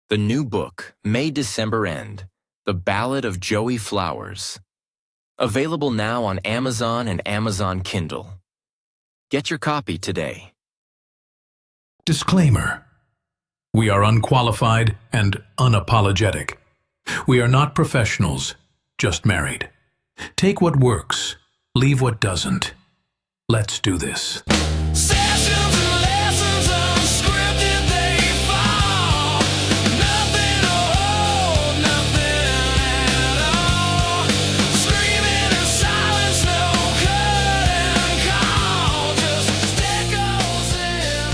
The new book, May-December End, The Ballad of Joey Flowers. Available now on Amazon and Amazon Kindle. Get your copy today. Disclaimer. We are unqualified and unapologetic. We are not professionals, just married. Take what works, leave what doesn't. Let's do this. Sessions and lessons unscripted, they fall. Nothing to hold, nothing at all. Screaming in silence, no curtain call. Just echoes in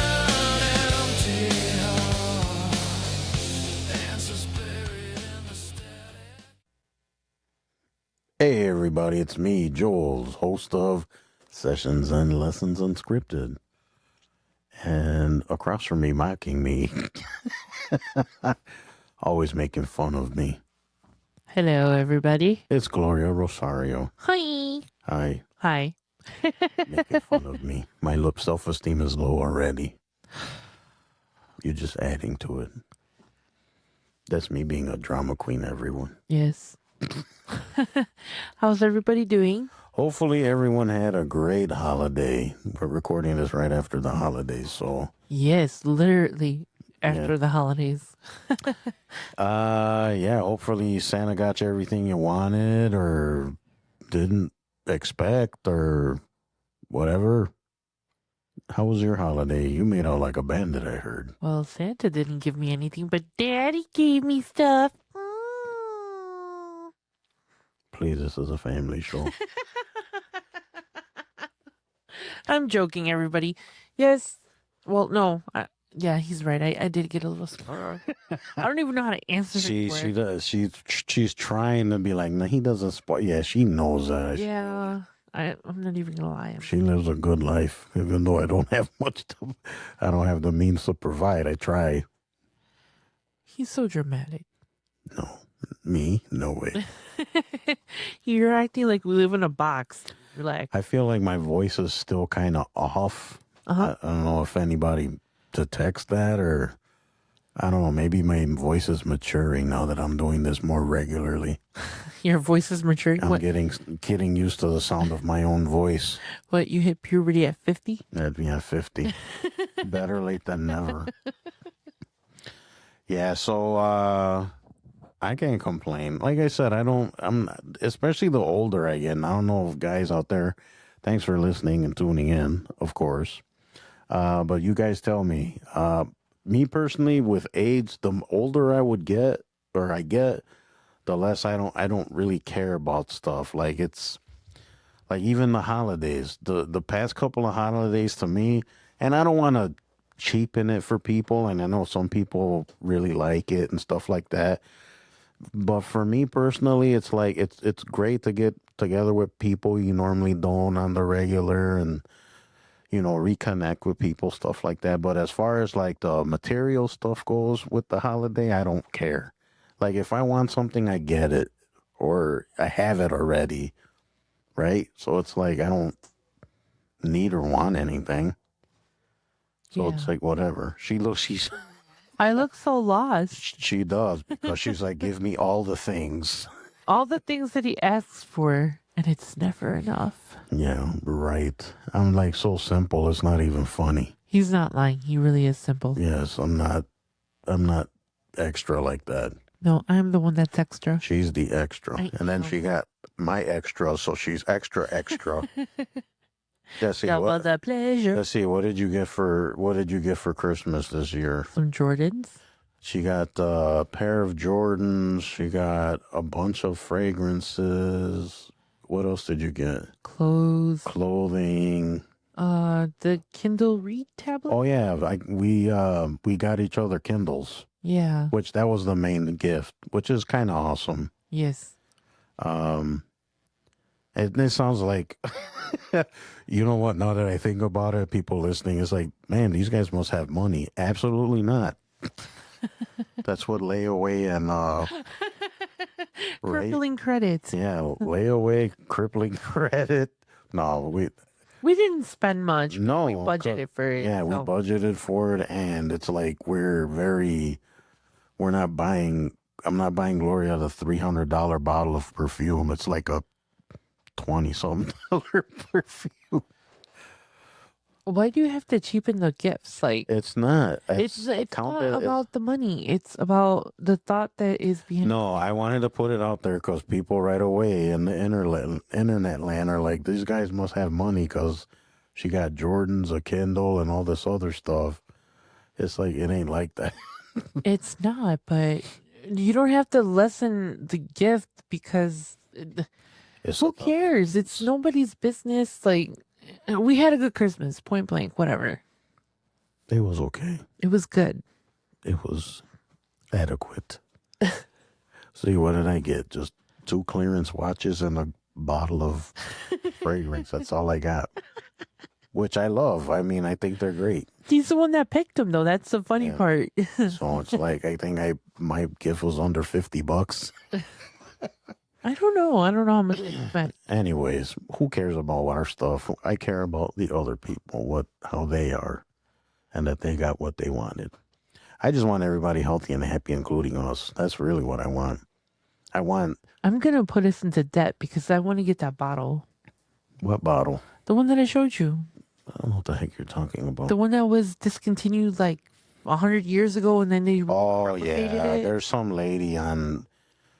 an empty hall. Answers buried in the steady. Hey everybody, it's me, Joel, host of Sessions and Lessons Unscripted. And across from me, mocking me, always making fun of me, Hello, everybody. it's Gloria Rosario. Hi. Hi, Hi. making fun of me. My self-esteem is low already. You're just adding to it. That's me being a drama queen, everyone. Yes. How's everybody doing? Hopefully everyone had a great holiday. We're recording this right after the holidays, so Yes, literally after the holidays. yeah, hopefully Santa got you everything you wanted or didn't expect or whatever. How was your holiday? You made out like a bandit, I heard. Well, Santa didn't give me anything, but Daddy gave me stuff. Please, this is a family show. I'm joking, everybody. Yes. Well, no. Yeah, he's right. I did get a little spoiled. I don't even know how to answer She it. does. She's trying to be like, no, he doesn't spoil. Yeah, she knows that. Yeah. I'm not even going to lie. She lives a good life, even though I don't have much to. I don't have the means to provide. I try. He's so dramatic. No, me, no way. You're acting like we live in a box. Relax. I feel like my voice is still kind of off. Uh-huh. I don't know if anybody to text that or I don't know. Maybe my voice is maturing now that I'm doing this more regularly. Your voice is maturing. I'm getting used to the sound of my own voice. What, you hit puberty at 50? That'd be at 50. Better late than never. Yeah, so I can't complain. Like I said, I'm especially the older I get. And I don't know if guys out there, thanks for listening and tuning in, of course. But you guys tell me, me personally, with age, the older I would get, or I get, the less I don't really care about stuff. Like it's like even the holidays, the past couple of holidays to me, and I don't want to cheapen it for people. And I know some people really like it and stuff like that. But for me personally, it's like it's great to get together with people you normally don't on the regular and reconnect with people, stuff like that. But as far as like the material stuff goes with the holiday, I don't care. Like if I want something, I get it or I have it already, right? So it's like I don't need or want anything. So it's like whatever. I look so lost. She does because she's like, give me all the things. All the things that he asks for, and it's never enough. Yeah, right. I'm like so simple. It's not even funny. He's not lying. He really is simple. Yes, I'm not extra like that. No, I'm the one that's extra. She's the extra. And then know. she got my extra, so she's extra. Let's see, Double the pleasure. let's see, what did you get for Christmas this year? Some Jordans. She got a pair of Jordans. She got a bunch of fragrances. What else did you get? Clothes. Clothing. The Kindle Read tablet. Oh yeah, we got each other Kindles, Yeah. which that was the main gift, which is kind of awesome. Yes. It sounds like, you know what? Now that I think about it, people listening, it's like, man, these guys must have money. Absolutely not. That's what layaway and Crippling credits. Yeah, layaway, crippling credit. No, We didn't spend much. No, We budgeted for it. Yeah, we so. budgeted for it, and it's like we're very we're not buying. I'm not buying Gloria the $300 bottle of perfume. It's like a 20-something dollar perfume. Why do you have to cheapen the gifts? Like, It's not. it's count not it. about the money. It's about the thought that is behind. No, I wanted to put it out there because people right away in the internet land are like, these guys must have money because she got Jordans, a Kindle, and all this other stuff. It's like, it ain't like that. It's not, but you don't have to lessen the gift because It's who cares? It's nobody's business. Like, we had a good Christmas, point blank, whatever. It was okay. It was good. It was adequate. See, what did I get? Just 2 clearance watches and a bottle of fragrance. That's all I got. Which I love. I mean, I think they're great. He's the one that picked them, though. That's the funny Yeah. part. So it's like, I think my gift was under $50. I don't know. I don't know how much they spent. Anyways, who cares about our stuff? I care about the other people, how they are, and that they got what they wanted. I just want everybody healthy and happy, including us. That's really what I want. I'm gonna put us into debt because I want to get that bottle, What bottle? the one that I showed you, I don't know what the heck you're talking about. the one that was discontinued like 100 years ago, and then they Oh, replicated yeah. it. There's some lady on,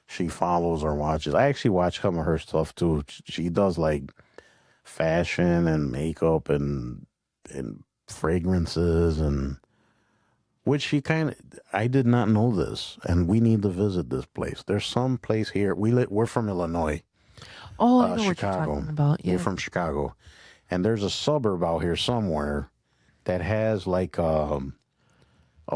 she follows or watches. I actually watch some of her stuff too. She does like fashion and makeup and fragrances and which she I did not know this, and we need to visit this place. There's some place here. We're from Illinois. Oh, I know Chicago. what you're talking about. Yeah, We're from Chicago. And there's a suburb out here somewhere that has like a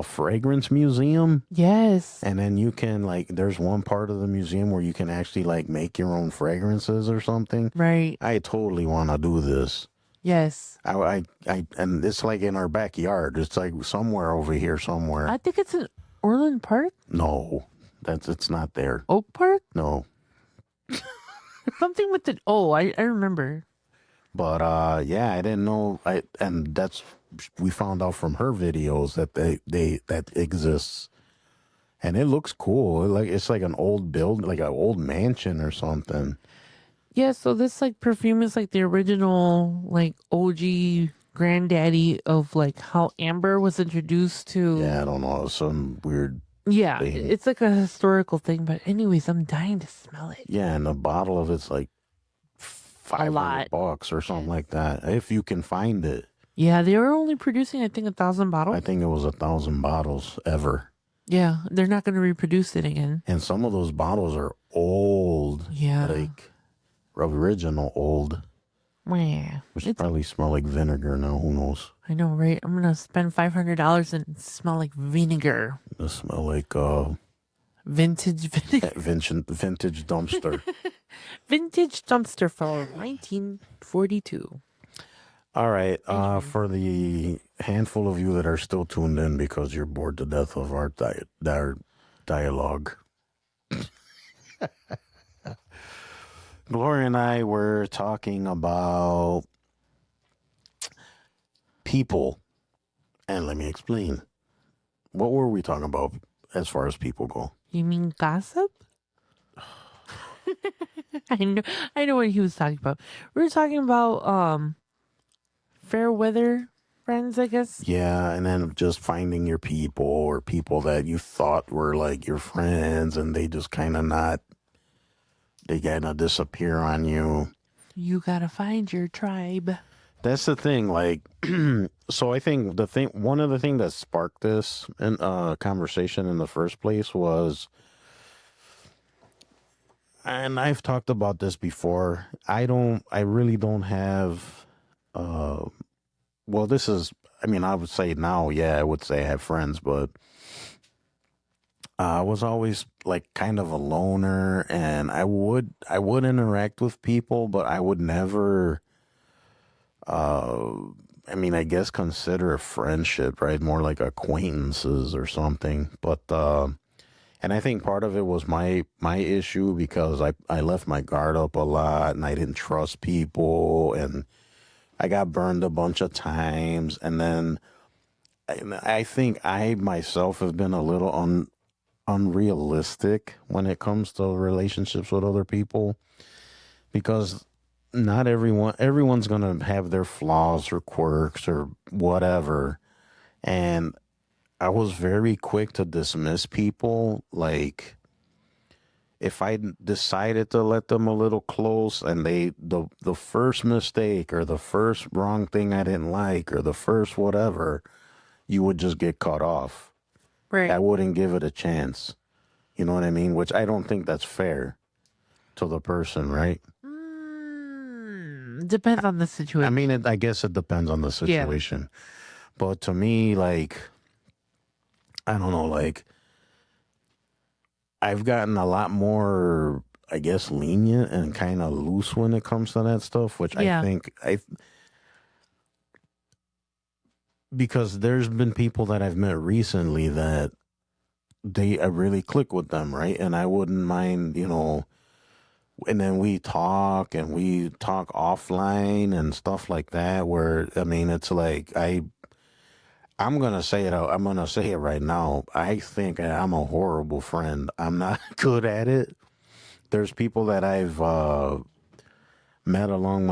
fragrance museum. yes, And then you can there's one part of the museum where you can actually make your own fragrances or something. right. I totally want to do this. Yes, And it's like in our backyard. It's like somewhere over here somewhere. I think it's in Orland Park, No, it's not there. Oak Park, No. something with the. Oh, I remember. But yeah, I didn't know. We found out from her videos that that exists, and it looks cool. It's like an old build, like an old mansion or something. Yeah, so this like perfume is like the original like OG granddaddy of like how amber was introduced to. Yeah, I don't know, some weird. Yeah, thing. it's like a historical thing. But anyways, I'm dying to smell it. Yeah, and the bottle of it's like lot. $500 or something like that, if you can find it. Yeah, they were only producing I think 1,000 bottles. I think it was 1,000 bottles ever, Yeah, they're not going to reproduce it again. and some of those bottles are old. Yeah. Like original old. Yeah, Which it's, probably smell like vinegar now. Who knows? I know, right? I'm gonna spend $500 and smell like vinegar, It smell like vintage vinegar, vintage dumpster. vintage dumpster from 1942. All right. For the handful of you that are still tuned in because you're bored to death of our dialogue, Gloria and I were talking about people, and let me explain. What were we talking about as far as people go? You mean gossip? I know what he was talking about. We were talking about fair weather friends, I guess. Yeah, and then just finding your people or people that you thought were like your friends and they just kind of disappear on you. You gotta find your tribe. That's the thing. Like, so I think one of the things that sparked this conversation in the first place was, and I've talked about this before. I really don't have, well, this is, I mean, I would say now, yeah, I would say I have friends, but I was always like kind of a loner, and I would interact with people, but I would never, I mean, I guess consider a friendship, right? More like acquaintances or something. But and I think part of it was my issue because I left my guard up a lot and I didn't trust people and I got burned a bunch of times. And then I think I myself have been a little unrealistic when it comes to relationships with other people, because not everyone's gonna have their flaws or quirks or whatever. And I was very quick to dismiss people. Like, if I decided to let them a little close, and the first mistake or the first wrong thing I didn't like or the first whatever, you would just get cut off. Right. I wouldn't give it a chance. You know what I mean? Which I don't think that's fair to the person, right? Depends on the situation. I mean, I guess it depends on the situation. But to me, like, I don't know, like, I've gotten a lot more, I guess, lenient and kind of loose when it comes to that stuff, which Yeah. I think because there's been people that I've met recently that I really click with them, right? And I wouldn't mind, and then we talk offline and stuff like that, where, I mean, it's like, I'm gonna say it. I'm gonna say it right now. I think I'm a horrible friend. I'm not good at it. There's people that I've met along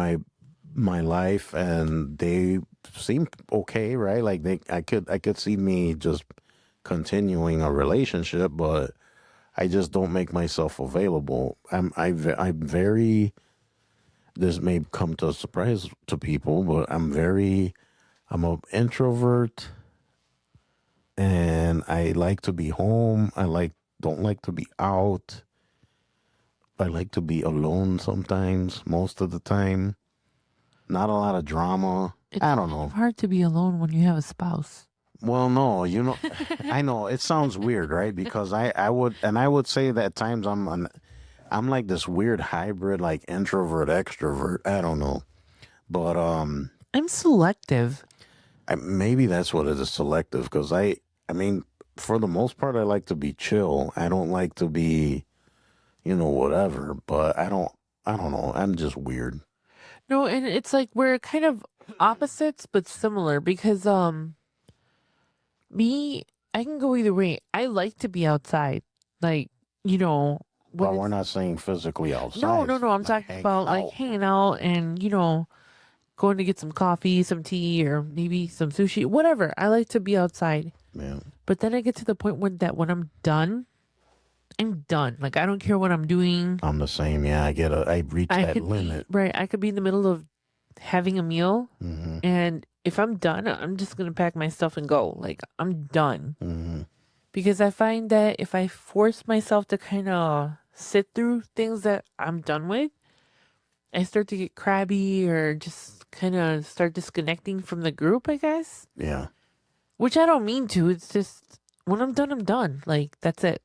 my life, and they seem okay, right? Like, I could see me just continuing a relationship, but I just don't make myself available. I'm very. This may come to a surprise to people, but I'm an introvert, and I like to be home. Don't like to be out. I like to be alone sometimes, most of the time. Not a lot of drama. I don't know. It's hard to be alone when you have a spouse. Well, no, I know it sounds weird, right? Because I would say that at times I'm like this weird hybrid, like introvert extrovert. I don't know, but I'm selective. maybe that's what it is, selective. Because I mean, for the most part, I like to be chill. I don't like to be, whatever. But I don't know. I'm just weird. No, and it's like we're kind of opposites but similar because me, I can go either way. I like to be outside. Like, when But we're it's- not saying physically outside. No, I'm Like, talking hang about like out. hanging out and going to get some coffee, some tea, or maybe some sushi, whatever. I like to be outside. Yeah. But then I get to the point when I'm done, I'm done. Like, I don't care what I'm doing. I'm the same. Yeah, I reach that could limit. Right. I could be in the middle of having a meal, Hmm. and if I'm done, I'm just gonna pack my stuff and go. Like, I'm done. Hmm. Because I find that if I force myself to kind of sit through things that I'm done with, I start to get crabby or just kind of start disconnecting from the group, I guess. Yeah. Which I don't mean to. It's just when I'm done, I'm done. Like, that's it.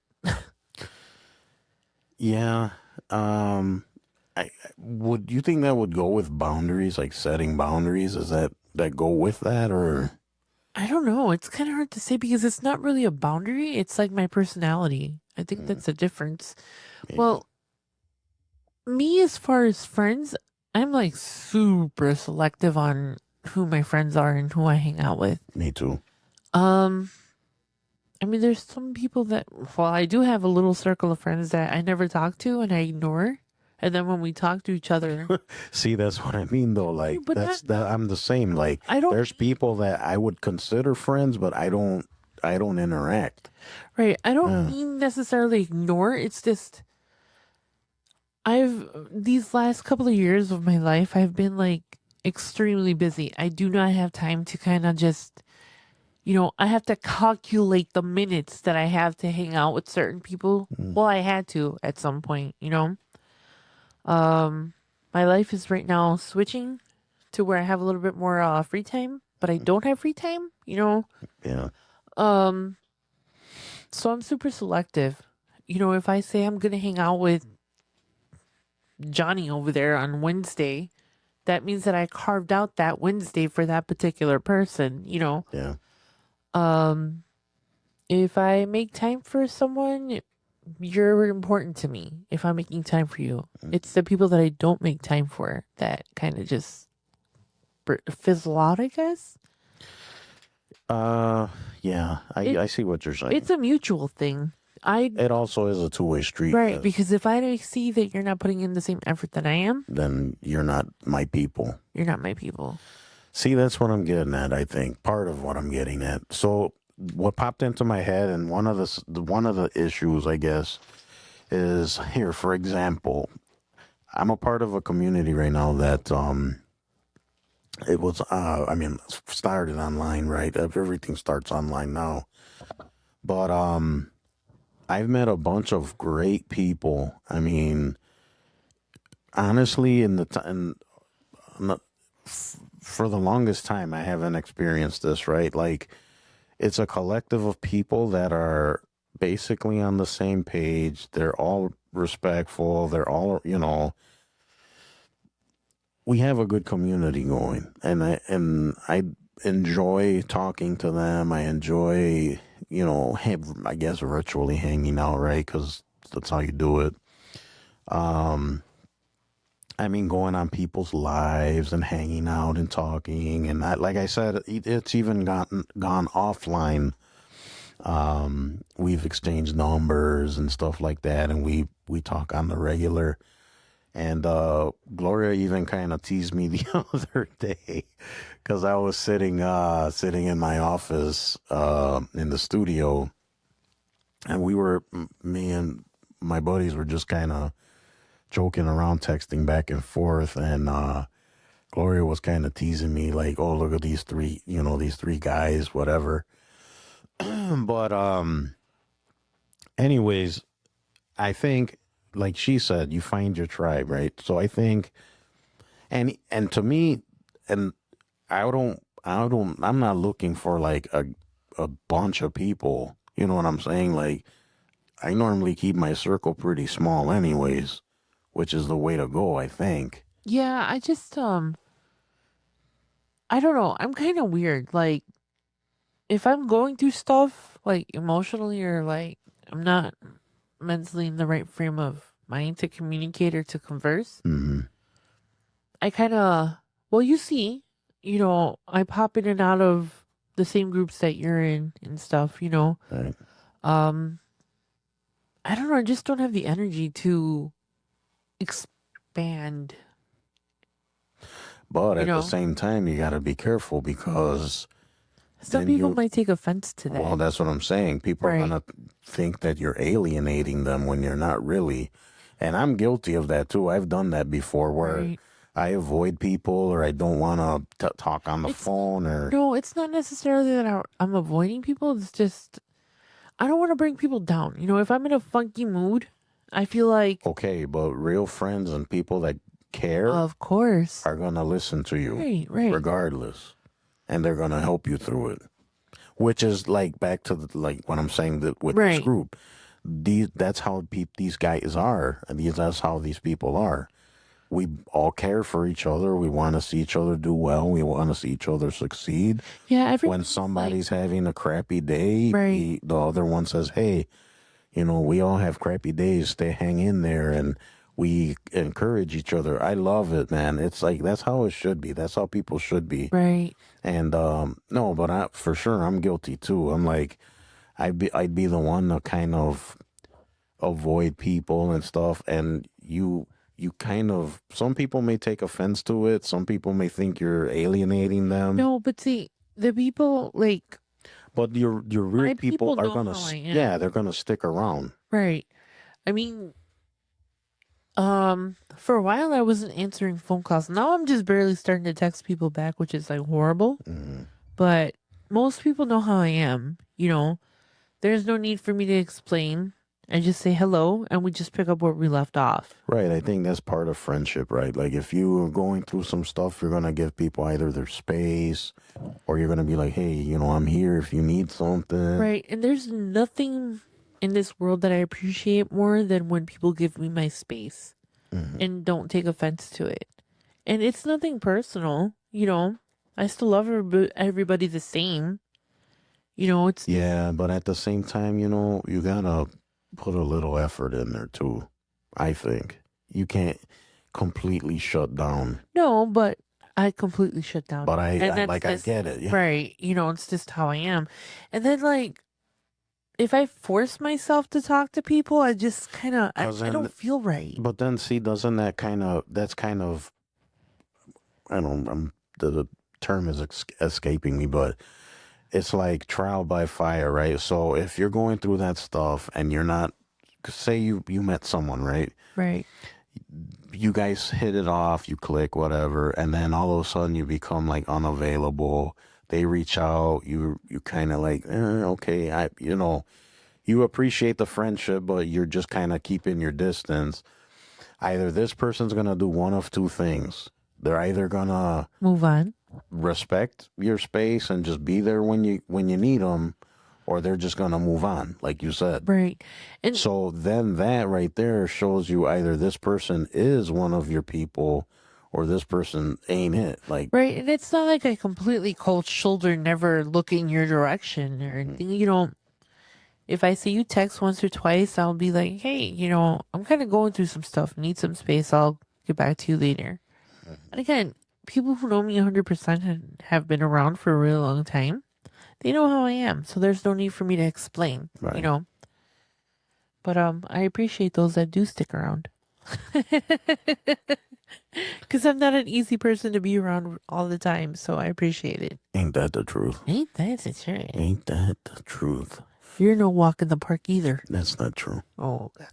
Yeah. Would you think that would go with boundaries, like setting boundaries? Is that go with that, or? I don't know. It's kind of hard to say because it's not really a boundary. It's like my personality. I think that's the difference. Maybe. Well, me, as far as friends, I'm like super selective on who my friends are and who I hang out with. Me too. I mean, there's some people that, well, I do have a little circle of friends that I never talk to and I ignore. And then when we talk to each other, See, that's what I mean, though. Like, but I'm the same. Like, I don't- there's people that I would consider friends, but I don't interact. right, I don't mean necessarily ignore. It's just, these last couple of years of my life, I've been like extremely busy. I do not have time to kind of just, I have to calculate the minutes that I have to hang out with certain people. Well, I had to at some point, My life is right now switching to where I have a little bit more free time, but I don't have free time, Yeah. So I'm super selective. If I say I'm gonna hang out with Johnny over there on Wednesday, that means that I carved out that Wednesday for that particular person, Yeah. If I make time for someone, you're important to me. If I'm making time for you, it's the people that I don't make time for that kind of just fizzle out, I guess. Yeah. I see what you're saying. It's a mutual thing. I It also is a two-way street. right, because if I see that you're not putting in the same effort that I am, Then you're not my people. you're not my people. See, that's what I'm getting at. I think part of what I'm getting at. So, what popped into my head, and one of the issues, I guess, is here. For example, I'm a part of a community right now that it was I mean, started online, right? Everything starts online now, but I've met a bunch of great people. I mean, honestly, in the time for the longest time, I haven't experienced this, right? Like, it's a collective of people that are basically on the same page. They're all respectful. They're all, we have a good community going, and I enjoy talking to them. I enjoy, I guess virtually hanging out, right? Because that's how you do it. Um, I mean, going on people's lives and hanging out and talking, and like I said, it's even gone offline. We've exchanged numbers and stuff like that, and we talk on the regular. And Gloria even kind of teased me the other day because I was sitting in my office in the studio, and me and my buddies were just kind of joking around, texting back and forth, and Gloria was kind of teasing me like, "Oh, look at these three guys, whatever." But anyways, I think, like she said, you find your tribe, right? So I think, and to me, and I'm not looking for like a bunch of people. You know what I'm saying? Like, I normally keep my circle pretty small, anyways, which is the way to go, I think. Yeah, I just I don't know. I'm kind of weird. Like, if I'm going through stuff like emotionally, or like I'm not mentally in the right frame of mind to communicate or to converse, Hmm. I kind of, well, you see, I pop in and out of the same groups that you're in and stuff. Right. Um, I don't know. I just don't have the energy to expand. But You at the know, same time, you got to be careful because some then people might take offense to that. well, that's what I'm saying. People are Right. gonna think that you're alienating them when you're not really. And I'm guilty of that too. I've done that before where Right. I avoid people or I don't want to talk on the It's phone or No, it's not necessarily that I'm avoiding people. It's just I don't want to bring people down. If I'm in a funky mood, I feel like, okay, but real friends and people that care of course, are gonna listen to you right, regardless, and they're gonna help you through it. Which is like back to like what I'm saying that with this right. group. That's how these guys are. That's how these people are. We all care for each other. We want to see each other do well. We want to see each other succeed. Yeah, When everybody's somebody's having a crappy day, right, the other one says, "Hey, we all have crappy days. Stay, hang in there," and we encourage each other. I love it, man. It's like that's how it should be. That's how people should be. right. And no, but for sure I'm guilty too. I'm like I'd be the one to kind of avoid people and stuff, and you kind of, some people may take offense to it. Some people may think you're alienating them. No, but see, the people like But your my weird people people are know gonna how I am. yeah, they're gonna stick around. Right. I mean, for a while I wasn't answering phone calls. Now I'm just barely starting to text people back, which is like horrible. Mhm. But most people know how I am. There's no need for me to explain. I just say hello and we just pick up where we left off. Right, I think that's part of friendship, right? Like if you are going through some stuff, you're gonna give people either their space, or you're gonna be like, "Hey, I'm here if you need something." Right. And there's nothing in this world that I appreciate more than when people give me my space Mhm. and don't take offense to it. And it's nothing personal. I still love everybody the same. It's Yeah, but at the same time, you gotta put a little effort in there too. I think you can't completely shut down. no, but I completely shut down. But And I that's like I just get it. Yeah. right. It's just how I am. And then like if I force myself to talk to people, I just kind of I 'Cause I then don't feel right. But then, see, doesn't that's kind of, I don't, the term is escaping me, but it's like trial by fire, right? So if you're going through that stuff and you're not, say you met someone, right? Right. You guys hit it off, you click, whatever, and then all of a sudden you become like unavailable. They reach out, you kind of like, okay, you appreciate the friendship, but you're just kind of keeping your distance. Either this person's gonna do one of two things. They're either gonna Move on. respect your space and just be there when you need them, or they're just gonna move on, like you said. Right. And So then that right there shows you either this person is one of your people, or this person ain't it. Like, right. And it's not like I completely cold shoulder, never look in your direction or anything. You know, if I see you text once or twice, I'll be like, hey, I'm kind of going through some stuff, need some space. I'll get back to you later. And again, people who know me 100% and have been around for a really long time, they know how I am. So there's no need for me to explain, Right. But I appreciate those that do stick around. Because I'm not an easy person to be around all the time. So I appreciate it. ain't that the truth? Ain't that the truth? Ain't that the truth? You're no walk in the park either. That's not true. Oh, God.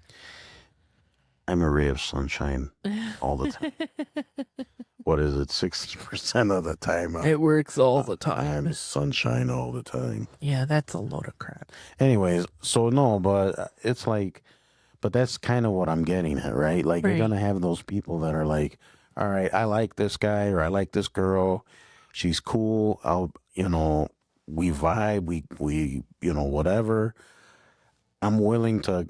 I'm a ray of sunshine all the time. What is it? 60% of the time It works all the time. I'm sunshine all the time. Yeah, that's a load of crap. Anyways, so no, but it's like, but that's kind of what I'm getting at, right? Like, Right. you're gonna have those people that are like, all right, I like this guy or I like this girl, she's cool. We vibe, we whatever. I'm willing to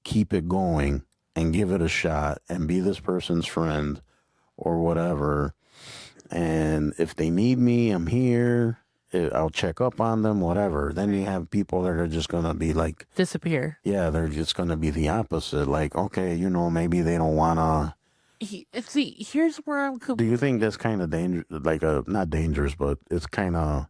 keep it going and give it a shot and be this person's friend or whatever. And if they need me, I'm here. I'll check up on them, whatever. Then you have people that are just gonna be like, Disappear. yeah, they're just gonna be the opposite. Like, okay, maybe they don't wanna. See, here's where I'm. Do you think that's kind of dangerous? Like, not dangerous, but it's kind of,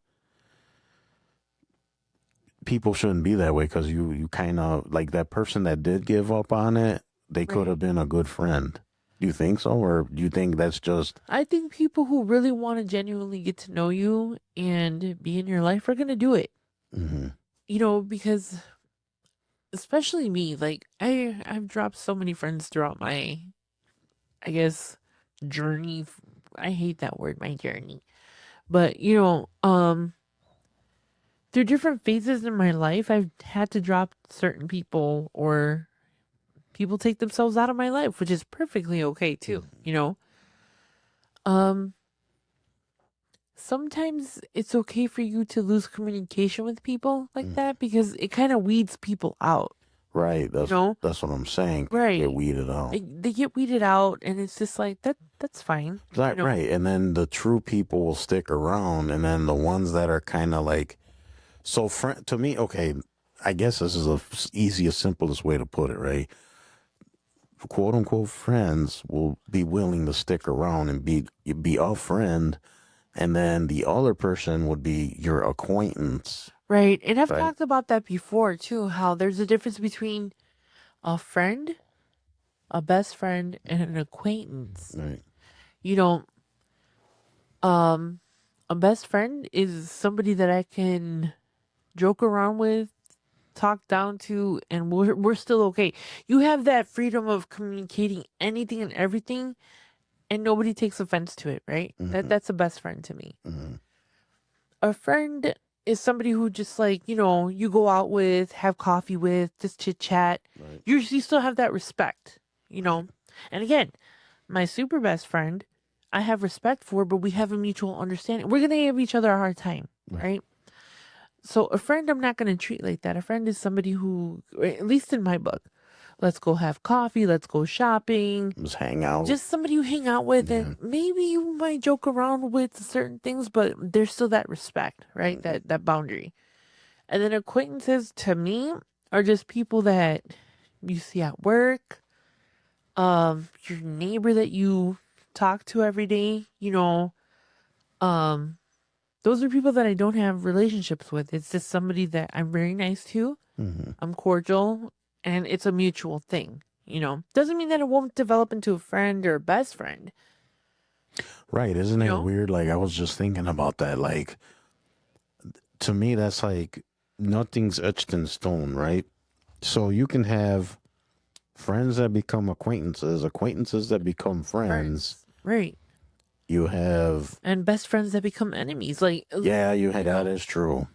people shouldn't be that way, because you kind of like that person that did give up on it. They could have been a good friend. Do you think so, or do you think that's just? I think people who really want to genuinely get to know you and be in your life are gonna do it. Mm-hmm. Because especially me, like I've dropped so many friends throughout my, I guess, journey. I hate that word, my journey, but through different phases in my life, I've had to drop certain people, or people take themselves out of my life, which is perfectly okay too, Sometimes it's okay for you to lose communication with people like that, because it kind of weeds people out. Right. That's what I'm saying. Right. Get weeded out. They get weeded out, and it's just like that's fine. Right. And then the true people will stick around, and then the ones that are kind of like, so to me, okay, I guess this is the easiest, simplest way to put it, right? Quote unquote friends will be willing to stick around and be a friend, and then the other person would be your acquaintance. Right. And I've Right. talked about that before too, how there's a difference between a friend, a best friend, and an acquaintance. Right. A best friend is somebody that I can joke around with, talk down to, and we're still okay. You have that freedom of communicating anything and everything, and nobody takes offense to it, right? That's a best friend to me. Mm-hmm. A friend is somebody who just like, you go out with, have coffee with, just chit chat. Right. You still have that respect, And again, my super best friend, I have respect for, but we have a mutual understanding. We're gonna give each other a hard time, right? So a friend, I'm not gonna treat like that. A friend is somebody who, at least in my book, let's go have coffee, let's go shopping, Just hang out. just somebody you hang out with, and maybe you might joke around with certain things, but there's still that respect, right? That boundary. And then acquaintances, to me, are just people that you see at work, your neighbor that you talk to every day, those are people that I don't have relationships with. It's just somebody that I'm very nice to, I'm cordial, and it's a mutual thing. Doesn't mean that it won't develop into a friend or a best friend. Right. Isn't it know? weird? Like, I was just thinking about that. Like, to me, that's like nothing's etched in stone, right? So you can have friends that become acquaintances, acquaintances that become friends. Right. You have, And best friends that become enemies. Like, yeah, you I had that know. is true.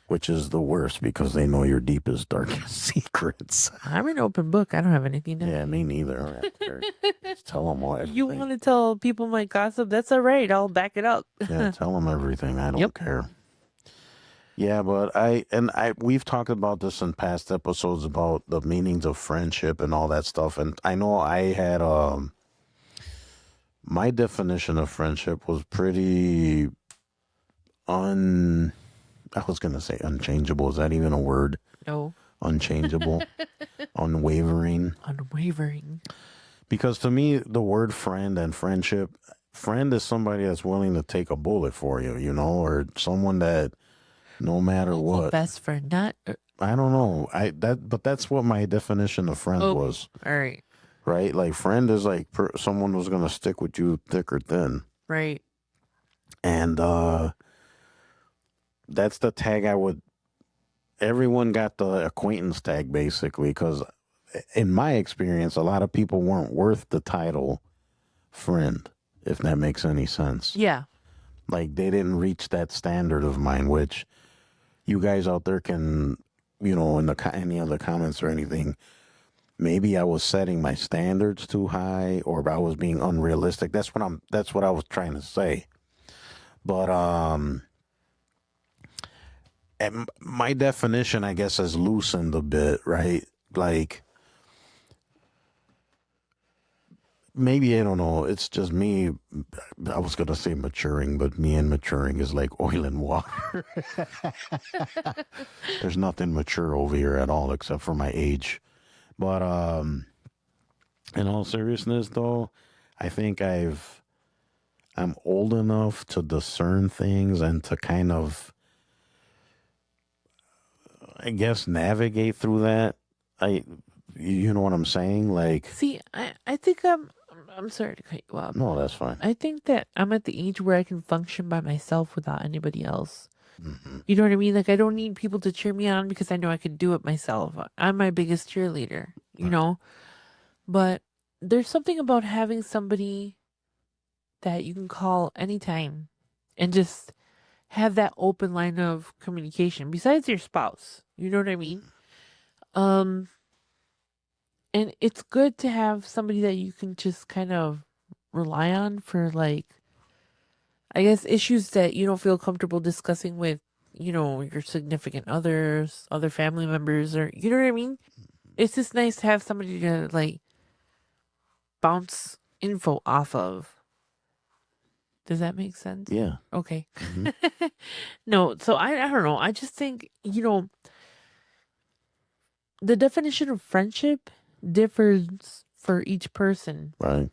Which is the worst because they know your deepest, darkest secrets. I'm an open book. I don't have anything to. Yeah, me neither. Just tell them all You everything. want to tell people my gossip? That's all right. I'll back it up. Yeah, tell them everything. I don't Yep. care. Yeah, but we've talked about this in past episodes about the meanings of friendship and all that stuff. And I know I had my definition of friendship was pretty I was gonna say unchangeable. Is that even a word? No. Unchangeable, unwavering. Unwavering. Because to me, the word friend and friend is somebody that's willing to take a bullet for you, or someone that no matter A what. best friend, not. I don't know. But that's what my definition of friend Okay. was, All right. right? Like friend is like someone who's gonna stick with you thick or thin, Right. and that's the tag I would. Everyone got the acquaintance tag basically, because in my experience, a lot of people weren't worth the title friend, if that makes any sense. Yeah. Like they didn't reach that standard of mine, which you guys out there can, in any other comments or anything, maybe I was setting my standards too high or I was being unrealistic. That's what I was trying to say. But and my definition, I guess, has loosened a bit, right? Like maybe, I don't know, it's just me. I was gonna say maturing, but me and maturing is like oil and water. There's nothing mature over here at all except for my age. But in all seriousness though, I think I'm old enough to discern things and to kind of, I guess, navigate through that. You know what I'm saying? Like, See, I think I'm sorry to cut you off. no, that's fine. I think that I'm at the age where I can function by myself without anybody else. Mm-hmm. You know what I mean? Like, I don't need people to cheer me on because I know I can do it myself. I'm my biggest cheerleader, But there's something about having somebody that you can call anytime and just have that open line of communication besides your spouse. You know what I mean? Um, and it's good to have somebody that you can just kind of rely on for, like, I guess, issues that you don't feel comfortable discussing with, your significant others, other family members, or, you know what I mean? It's just nice to have somebody to, like, bounce info off of. Does that make sense? Yeah. Okay. Mhm. No, so I don't know. I just think, the definition of friendship differs for each person. Right.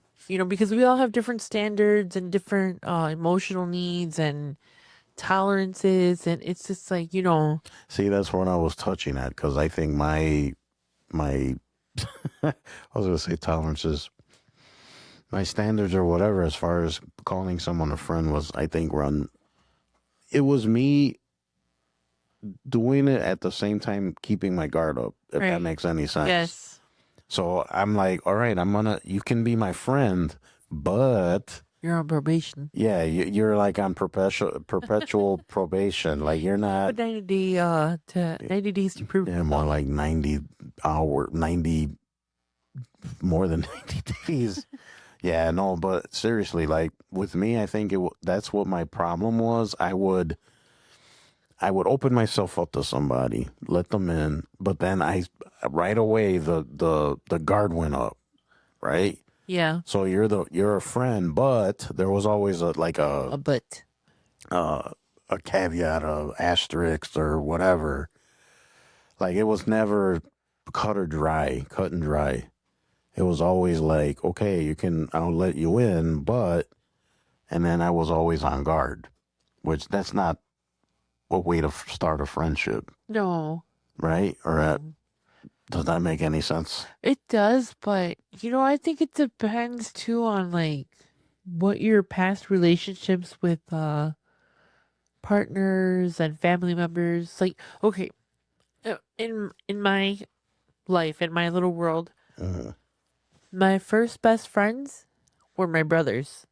Because we all have different standards and different emotional needs and tolerances, and it's just like, See, that's what I was touching at because I think my I was gonna say tolerances, my standards or whatever as far as calling someone a friend was, I think, it was me doing it at the same time keeping my guard up, if Right. that makes any sense. yes. So I'm like, all right, you can be my friend, but You're on probation. yeah, you're like on perpetual probation. Like you're not. But 90 days to prove. Yeah, more like 90 more than 90 days. Yeah, no, but seriously, like with me, I think that's what my problem was. I would open myself up to somebody, let them in, but then right away the guard went up, right? Yeah. So you're a friend, but there was always A a but. caveat of asterisk or whatever. Like it was never cut and dry. It was always like, okay, I'll let you in, but, and then I was always on guard, which that's not a way to start a friendship. No. right? Or does that make any sense? It does, but I think it depends too on like what your past relationships with partners and family members like. Okay, in my life, in my little world, Uh, my first best friends were my brothers,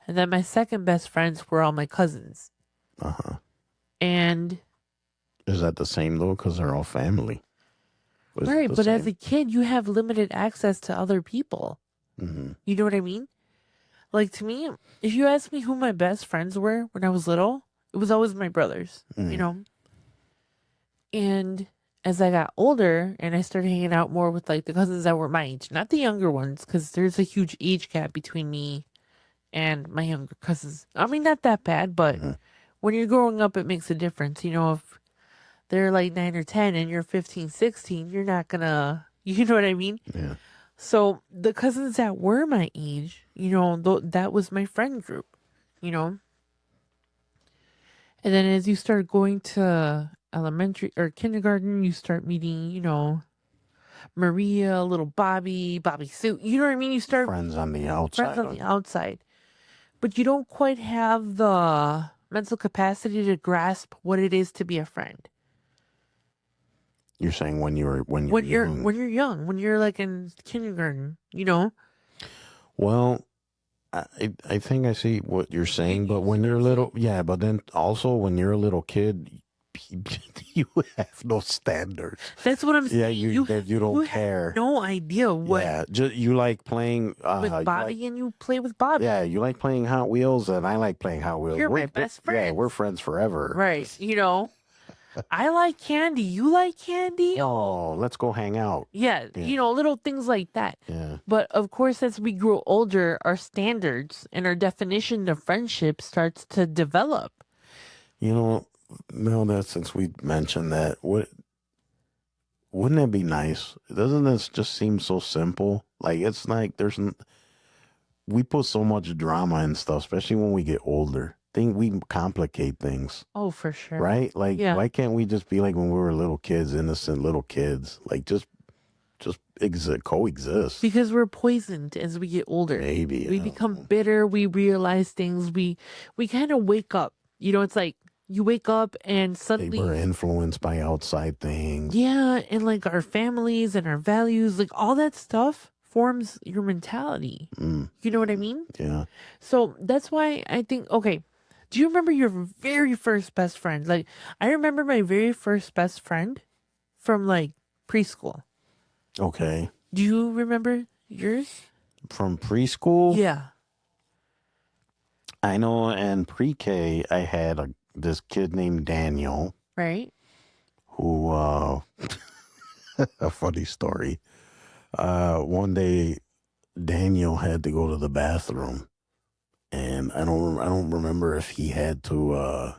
and then my second best friends were all my cousins. uh-huh. And Is that the same though? Because they're all family. Was it right, the but as same? a kid, you have limited access to other people. Mm-hmm. You know what I mean? Like to me, if you ask me who my best friends were when I was little, it was always my brothers, Mm. And as I got older and I started hanging out more with like the cousins that were my age, not the younger ones, because there's a huge age gap between me and my younger cousins. I mean, not that bad, but when you're growing up, it makes a difference. If they're like 9 or 10 and you're 15, 16, you're not gonna, you know what I mean? Yeah. So the cousins that were my age, that was my friend group, you know? And then as you start going to elementary or kindergarten, you start meeting, Maria, little Bobby Sue. You know what I mean? You start Friends on the friends outside. on the outside, but you don't quite have the mental capacity to grasp what it is to be a friend. You're saying when you're When you're young. when you're young, when you're like in kindergarten, Well, I think I see what you're saying, but when you're little, yeah, but then also when you're a little kid, you have no standards. That's what I'm saying. Yeah, you don't have care. no idea what Yeah, just you like playing with you Bobby like- and you play with Bobby. yeah, you like playing Hot Wheels, and I like playing Hot Wheels. You're We're my best Yeah, friends. we're friends forever. Right. I like candy. You like candy? Oh, let's go hang out. Yeah, Yeah. little things like that. Yeah. But of course, as we grow older, our standards and our definition of friendship starts to develop. Now that since we mentioned that, wouldn't it be nice? Doesn't this just seem so simple? Like it's like we put so much drama and stuff, especially when we get older. Think we complicate things, Oh, for sure. right? Like Yeah. why can't we just be like when we were little kids, innocent little kids? Like just coexist. Because we're poisoned as we get older. Maybe We I don't become know. bitter. We realize things. We kind of wake up. It's like you wake up and They suddenly were influenced by outside things. yeah, and like our families and our values, like all that stuff forms your mentality. Mm, You know what I mean? yeah. So that's why I think, okay, do you remember your very first best friend? Like, I remember my very first best friend from like preschool. Okay. Do you remember yours? From preschool, Yeah. I know. And pre-K, I had this kid named Daniel Right? who a funny story. One day Daniel had to go to the bathroom, and I don't remember if he had to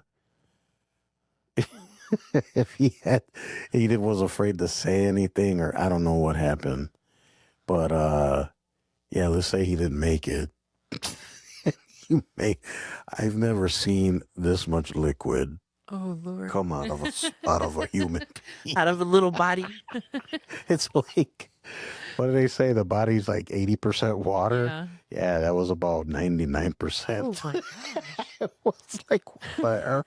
if he was afraid to say anything, or I don't know what happened. But yeah, let's say he didn't make it. I've never seen this much liquid Oh, Lord. come out of a human being. Out of a little body. It's like, what do they say? The body's like 80% water. Yeah. Yeah, that was about Oh, 99%. my gosh. It was like, what?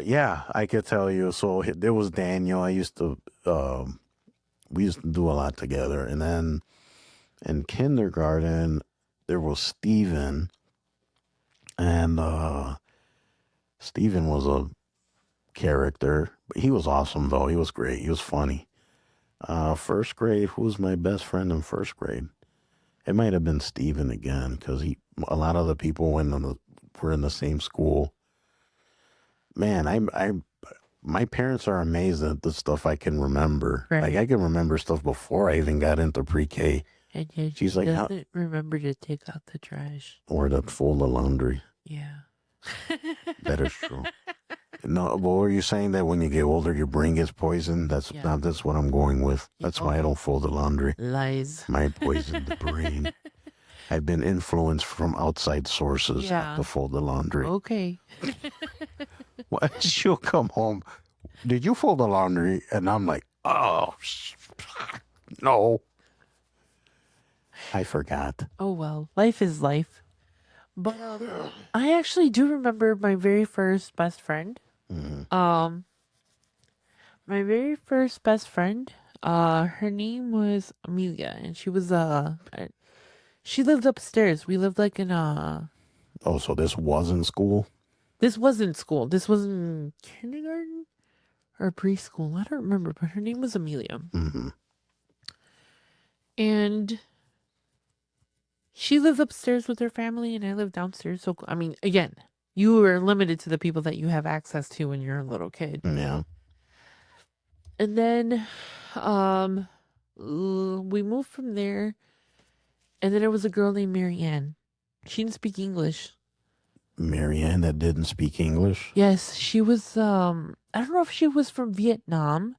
Yeah, I could tell you. So there was Daniel. We used to do a lot together. And then in kindergarten, there was Steven. And Steven was a character. But he was awesome, though. He was great. He was funny. First grade, who was my best friend in first grade? It might have been Steven again, because a lot of the people were in the same school. Man, my parents are amazed at the stuff I can remember. Right. Like I can remember stuff before I even got into pre-K And yet She's she like, how- doesn't remember to take out the trash. or to fold the laundry. Yeah. That is true. No, but were you saying that when you get older, your brain gets poisoned? That's Yeah. that's what I'm going with. Yeah, That's why I okay. don't fold the laundry. Lies. My poisoned brain. I've been influenced from outside sources Yeah. to fold the laundry. Okay. She'll come home did you fold the laundry? And I'm like, oh, no. I forgot. Oh well, life is life. But I actually do remember my very first best friend. Um, my very first best friend. Her name was Amelia, and she lived upstairs. We lived like in a. Oh, so this wasn't school? This wasn't school. This was in kindergarten or preschool. I don't remember, but her name was Amelia, Mm-hmm. and she lived upstairs with her family, and I lived downstairs. So I mean, again, you are limited to the people that you have access to when you're a little kid. Yeah. And then we moved from there, and then there was a girl named Marianne. She didn't speak English. Marianne that didn't speak English? Yes, she was I don't know if she was from Vietnam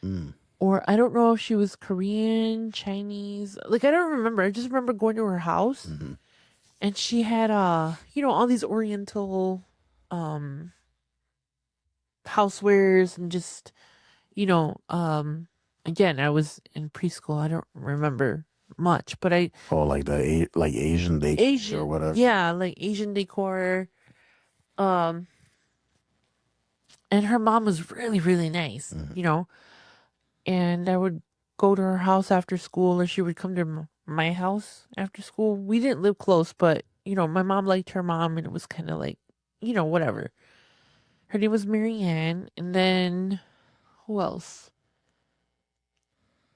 Mm. or I don't know if she was Korean, Chinese. Like I don't remember. I just remember going to her house Mm-hmm. and she had all these oriental housewares and just again, I was in preschool. I don't remember much, but Oh, like like Asian decor Asian, or whatever? yeah, like Asian decor. Um, and her mom was really, really nice, And I would go to her house after school, or she would come to my house after school. We didn't live close, but my mom liked her mom, and it was kind of like, whatever. Her name was Marianne, and then who else?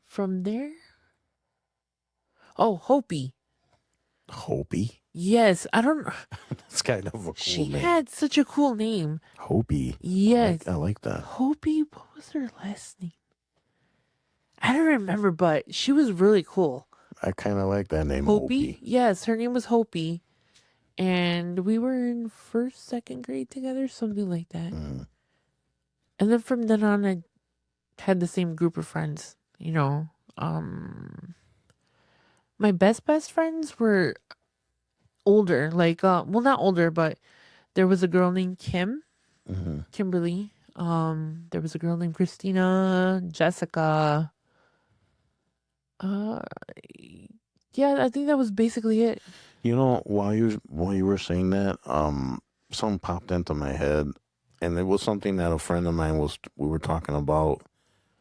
From there, oh, Hopi. Hopi? Yes, I don't. That's kind of a cool She name. had such a cool name. Hopi. Yes. I like that. Hopi, what was her last name? I don't remember, but she was really cool. I kind of like that name, Hopi? Hopi. Yes, her name was Hopi. And we were in first, second grade together, something like that. Mm. And then from then on, I had the same group of friends, My best friends were older, like, well, not older, but there was a girl named Mm-hmm. Kimberly. There was a girl named Christina, Jessica. Yeah, I think that was basically it. While you were saying that, something popped into my head, and it was something that a friend of mine we were talking about.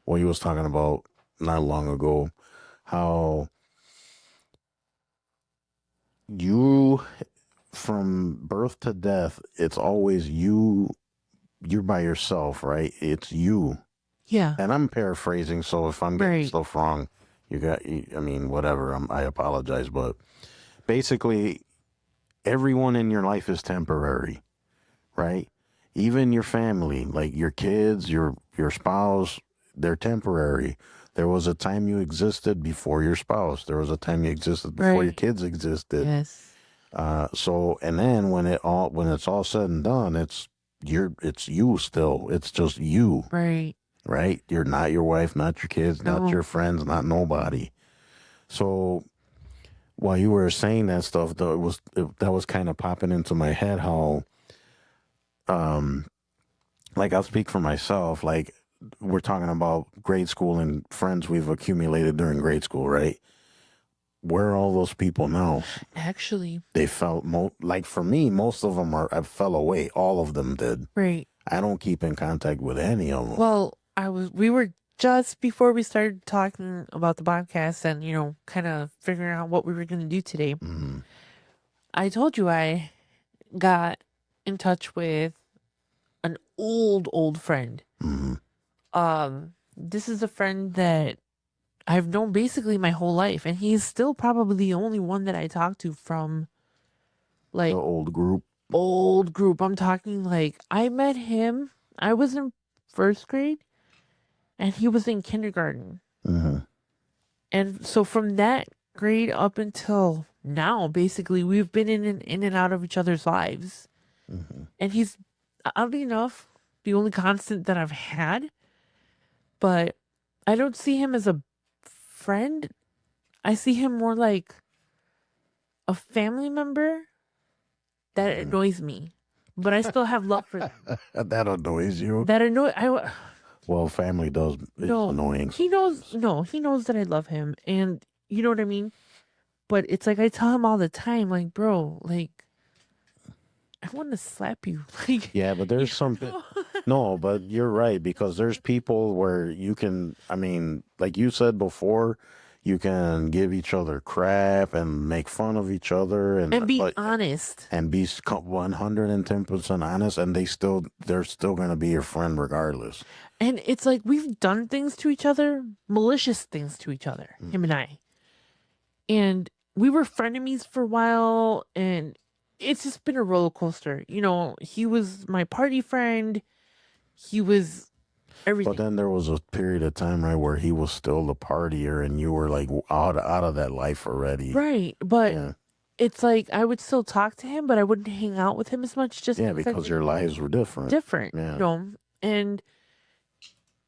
Well, he was talking about not long ago, how you, from birth to death, it's always you. You're by yourself, right? It's you. Yeah. And I'm paraphrasing, so if I'm getting Right. stuff wrong, I mean, whatever. I apologize, but basically, everyone in your life is temporary, right? Even your family, like your kids, your spouse, they're temporary. There was a time you existed before your spouse. There was a time you existed before your Right. kids existed. Yes. So, and then when it's all said and done, it's you still. It's just you, Right. right? You're not your wife, not your kids, not No. your friends, not nobody. So while you were saying that stuff, though, that was kind of popping into my head how, like I'll speak for myself. Like we're talking about grade school and friends we've accumulated during grade school, right? Where are all those people now? Actually, They felt like for me, most of them I fell away. All of them did. right. I don't keep in contact with any of them. Well, we were just before we started talking about the podcast and, kind of figuring out what we were going to do today. Mm-hmm. I told you I got in touch with an old friend. Mm-hmm. This is a friend that I've known basically my whole life, and he's still probably the only one that I talk to from like The old group. old group. I'm talking like I met him. I was in first grade, and he was in kindergarten. Mm-hmm. And so from that grade up until now, basically, we've been in and out of each other's lives. Mm-hmm. And he's, oddly enough, the only constant that I've had. But I don't see him as a friend. I see him more like a family member that annoys me. But I still have love for them. That annoys you. That annoy. Well, family does. It's No, annoying. he knows. No, he knows that I love him, and you know what I mean. But it's like I tell him all the time, like, bro, like, I want to slap you. Like, Yeah, but there's some. No, but you're right because there's people where you can. I mean, like you said before, you can give each other crap and make fun of each other, and be but honest. and be 110% honest, and they're still gonna be your friend regardless. And it's like we've done things to each other, malicious things to each other, him and I. And we were frenemies for a while, and it's just been a roller coaster. You know, he was my party friend. He was everything. But then there was a period of time, right, where he was still the partier, and you were like out of that life already. Right. But Yeah. it's like I would still talk to him, but I wouldn't hang out with him as much just Yeah, because I because didn't- your lives were different. different. Yeah. You know, and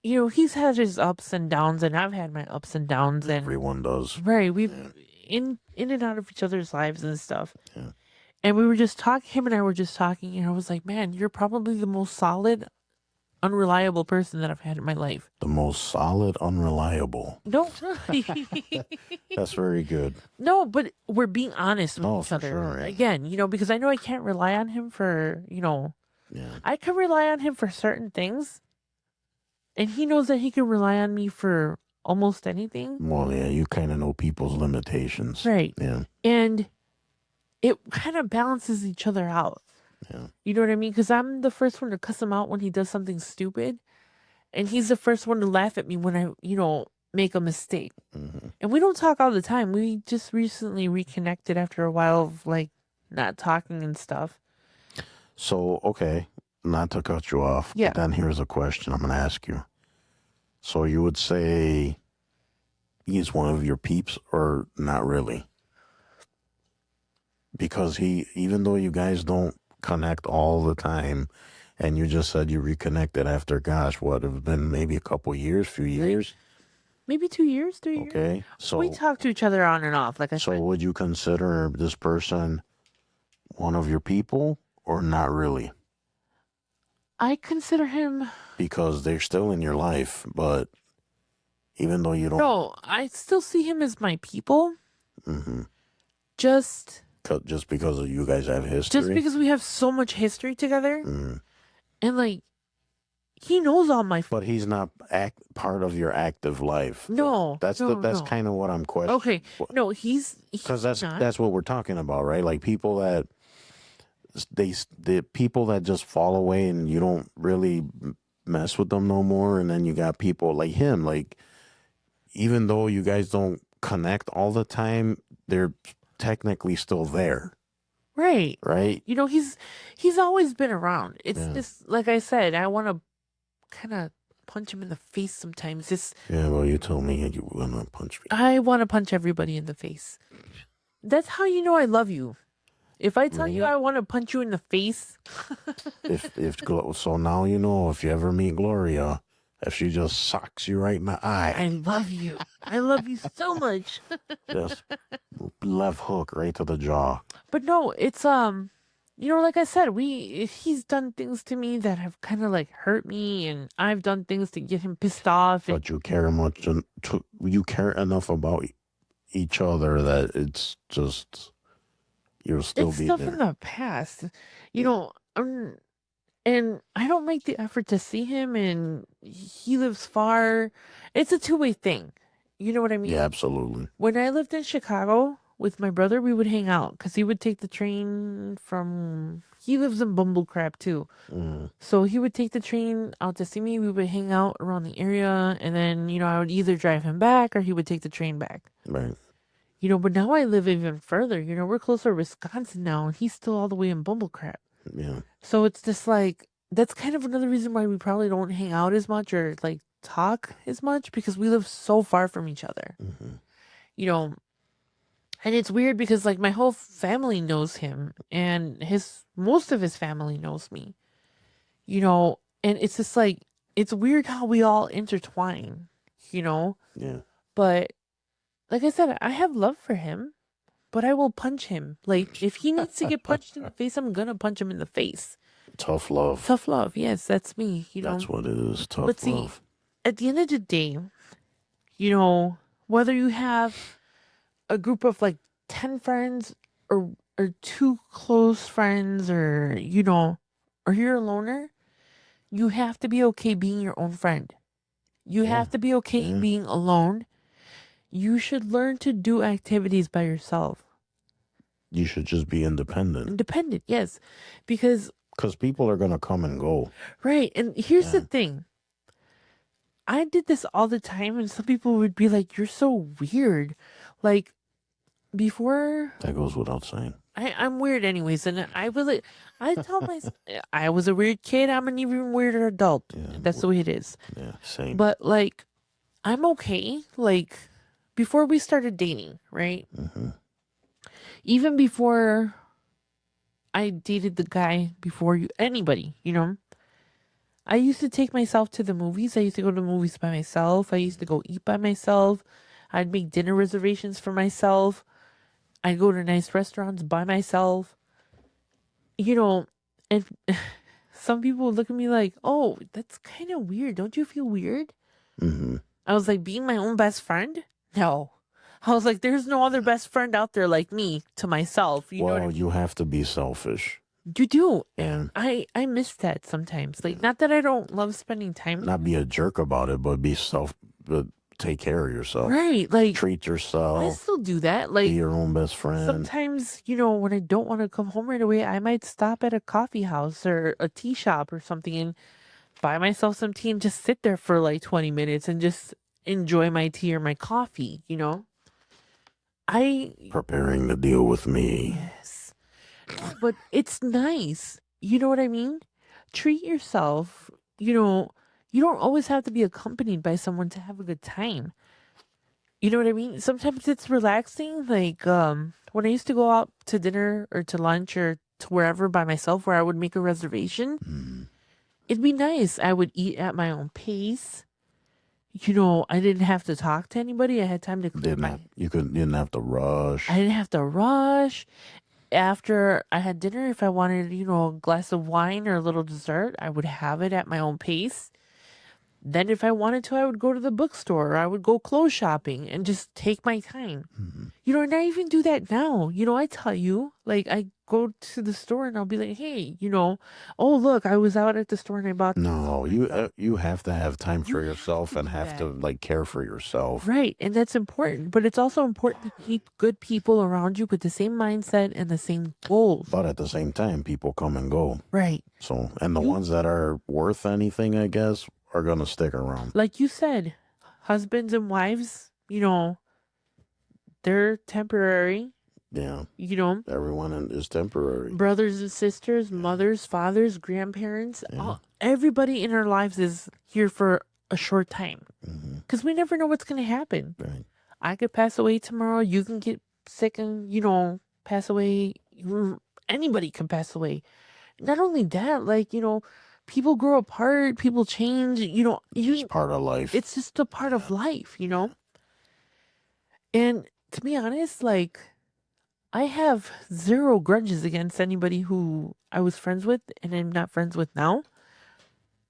you know, he's had his ups and downs, and I've had my ups and downs, and Everyone does. right, we've in and out of each other's lives and stuff. Yeah. And we were just talking, him and I were just talking, and I was like, man, you're probably the most solid, unreliable person that I've had in my life. The most solid, unreliable. No, That's very good. no, but we're being honest with No, each for other. sure, yeah. Again, you know, because I know I can't rely on him for, you know, Yeah. I can rely on him for certain things, and he knows that he can rely on me for almost anything. Well, yeah, you kind of know people's limitations. Right. Yeah. And it kind of balances each other out. Yeah. You know what I mean? Because I'm the first one to cuss him out when he does something stupid, and he's the first one to laugh at me when I, you know, make a mistake. Hmm. And we don't talk all the time. We just recently reconnected after a while of like not talking and stuff. So, okay, not to cut you off, Yeah. but then here's a question I'm going to ask you. So you would say he's one of your peeps or not really? Because even though you guys don't connect all the time, and you just said you reconnected after, gosh, what, have been maybe a couple years, few years? Maybe 2 years, 3 years. Okay, so We talk to each other on and off, like I so said. would you consider this person one of your people or not really? I consider him. Because they're still in your life, but even though you don't, No, I still see him as my people. Mhm. Just Just because of you guys have history. just because we have so much history together, Mhm. and like he knows all my. But he's not part of your active life. No, That's no, that's no. kind of what I'm questioning. Okay, no, he's Because that's not. what we're talking about, right? Like people that the people that just fall away and you don't really mess with them no more, and then you got people like him. Like even though you guys don't connect all the time, they're technically still there, Right. right? You know, he's always been around. It's Yeah. just like I said, I want to kind of punch him in the face sometimes. Yeah. Well, you told me you were gonna punch me. I want to punch everybody in the face. That's how you know I love you. If I tell you I want to punch you in the face, So now you know if you ever meet Gloria, if she just socks you right in the eye, I love you. I love you so much. just left hook right to the jaw. But no, it's you know, like I said, he's done things to me that have kind of like hurt me, and I've done things to get him pissed off. And But you care you care enough about each other that it's just you'll still it's be stuff there. in the past, you know. And I don't make the effort to see him, and he lives far. It's a two-way thing. You know what I mean? Yeah, absolutely. When I lived in Chicago with my brother, we would hang out because he would take the train from. He lives in Bumblecrap too, Mm, so he would take the train out to see me. We would hang out around the area, and then you know I would either drive him back or he would take the train back. right. You know, but now I live even further. You know, we're closer to Wisconsin now, and he's still all the way in Bumblecrap. Yeah. So it's just like that's kind of another reason why we probably don't hang out as much or like talk as much because we live so far from each other. Hmm. You know, and it's weird because like my whole family knows him and most of his family knows me. You know, and it's just like it's weird how we all intertwine, you know? Yeah. But like I said, I have love for him, but I will punch him. Like if he needs to get punched in the face, I'm gonna punch him in the face. Tough love. Tough love, yes, that's me. You know, That's what it is. Tough but see, love. at the end of the day, whether you have a group of like 10 friends or two close friends or you're a loner, you have to be okay being your own friend. You have to be okay being alone. You should learn to do activities by yourself. You should just be independent. Independent, yes. Because people are going to come and go. right, and here's the thing. I did this all the time, and some people would be like, "You're so weird." Like before, That goes without saying. I'm weird anyways, and I tell myself I was a weird kid. I'm an even weirder adult. Yeah, That's the way it is. Yeah, same. But like, I'm okay. Like before we started dating, right? Mm-hmm. Even before I dated the guy, before anybody, I used to take myself to the movies. I used to go to the movies by myself. I used to go eat by myself. I'd make dinner reservations for myself. I'd go to nice restaurants by myself. And some people would look at me like, "Oh, that's kind of weird. Don't you feel weird?" Mm-hmm. I was like, being my own best friend? No. I was like, there's no other best friend out there like me to myself. You know what I mean? You have to be selfish. You do. And I miss that sometimes. Like, not that I don't love spending time. not be a jerk about it, but but take care of yourself. Right. Like, Treat I yourself. still do that. Be Like, your own best friend. sometimes, when I don't want to come home right away, I might stop at a coffee house or a tea shop or something and buy myself some tea and just sit there for like 20 minutes and just enjoy my tea or my coffee, Preparing to deal with me. Yes. But it's nice. You know what I mean? Treat yourself. You don't always have to be accompanied by someone to have a good time. You know what I mean? Sometimes it's relaxing. Like when I used to go out to dinner or to lunch or to wherever by myself where I would make a reservation, it'd be nice. I would eat at my own pace. I didn't have to talk to anybody. I had time to clear my. You didn't have to rush. I didn't have to rush. After I had dinner, if I wanted, a glass of wine or a little dessert, I would have it at my own pace. Then if I wanted to, I would go to the bookstore or I would go clothes shopping and just take my time. And I even do that now. I tell you, like I go to the store and I'll be like, hey, oh, look, I was out at the store and I bought. No, you have to have time for yourself and do have that. to like care for yourself. Right. And that's important. But it's also important to keep good people around you with the same mindset and the same goals. But at the same time, people come and go. Right. So, and the ones that are worth anything, I guess, are going to stick around. Like you said, husbands and wives, they're temporary. Yeah. Everyone is temporary. Brothers and sisters, mothers, fathers, grandparents, everybody in our lives is here for a short time. Because we never know what's going to happen. Right. I could pass away tomorrow. You can get sick and, pass away. Anybody can pass away. Not only that, like, people grow apart, people change, It's part of life. it's just a part of life, And to be honest, like, I have zero grudges against anybody who I was friends with and I'm not friends with now.